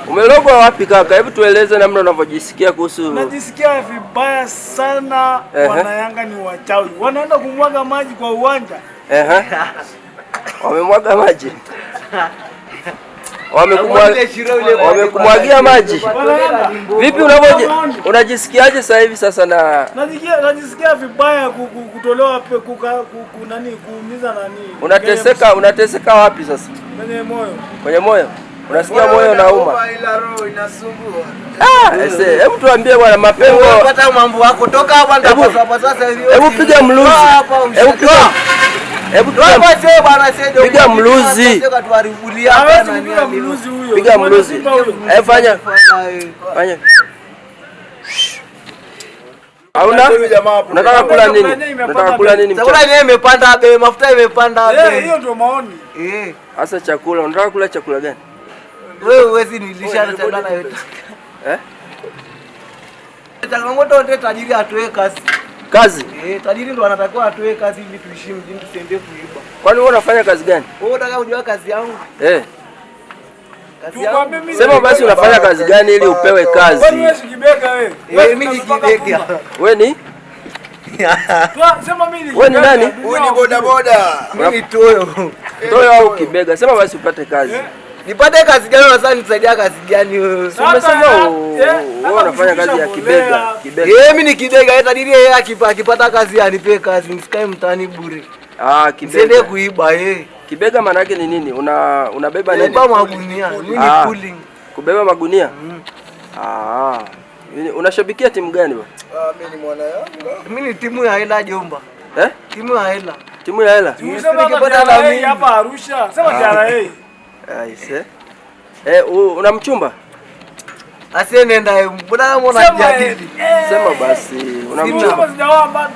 Umelogwa wapi kaka? Hebu tueleze namna unavyojisikia kuhusu. Najisikia vibaya sana. Wana Yanga ni wachawi. Wanaenda kumwaga maji kwa uwanja. Wamemwaga maji. Wamekumwagia maji. Vipi unajisikiaje sasa hivi sasa na najisikia vibaya kutolewa kuumiza nani? Unateseka wapi sasa? Kwenye moyo. Kwenye moyo? Unasikia moyo unauma? Ila roho inasumbua. Hebu tuambie bwana mapengo. Unapata mambo yako toka hapa hapa sasa hivi. Hebu piga mluzi. Piga mluzi. Piga mluzi. Fanya. Hauna? Unataka kula nini? Unataka kula nini? Chakula yenyewe imepanda bei, mafuta imepanda bei. Hiyo ndio maoni. Sasa chakula, unataka kula chakula gani? Wewe huwezi nilisha na chakula yote. Changamoto ndio tajiri atoe kazi. Kazi? Tajiri ndo anatakiwa atoe kazi ili tuishi mjini tusiende kuiba. Kwani wewe unafanya kazi gani? Wewe unataka kujua kazi yangu? Kazi yangu. Sema basi unafanya kazi gani ili upewe kazi? Wewe ni kibega wewe. Mimi ni kibega. Wewe ni? Sema mimi. Wewe ni nani? Wewe ni boda boda. Mimi toyo. Toyo au kibega? Sema basi upate kazi. Nipate kazi gani sasa nisaidia kazi gani wewe? Umesema wewe unafanya kazi ya kibega. Mimi ni kibega, tajiri yeye akipata kazi anipe kazi, nisikae mtaani bure. Kibega. Sende kuiba Kibega maana yake ni nini? Unabeba nini? Kubeba magunia. Mimi ni pulling. Kubeba magunia? Unashabikia timu gani bwana? Mimi ni mwana Yanga. Mimi ni timu ya hela Jomba. Timu ya hela. Timu ya hela? Nikipata na mimi hapa Arusha. Sema TRA. Aise. Una mchumba? Asiye nenda mbona mbona jadili. Sema basi. Una mchumba?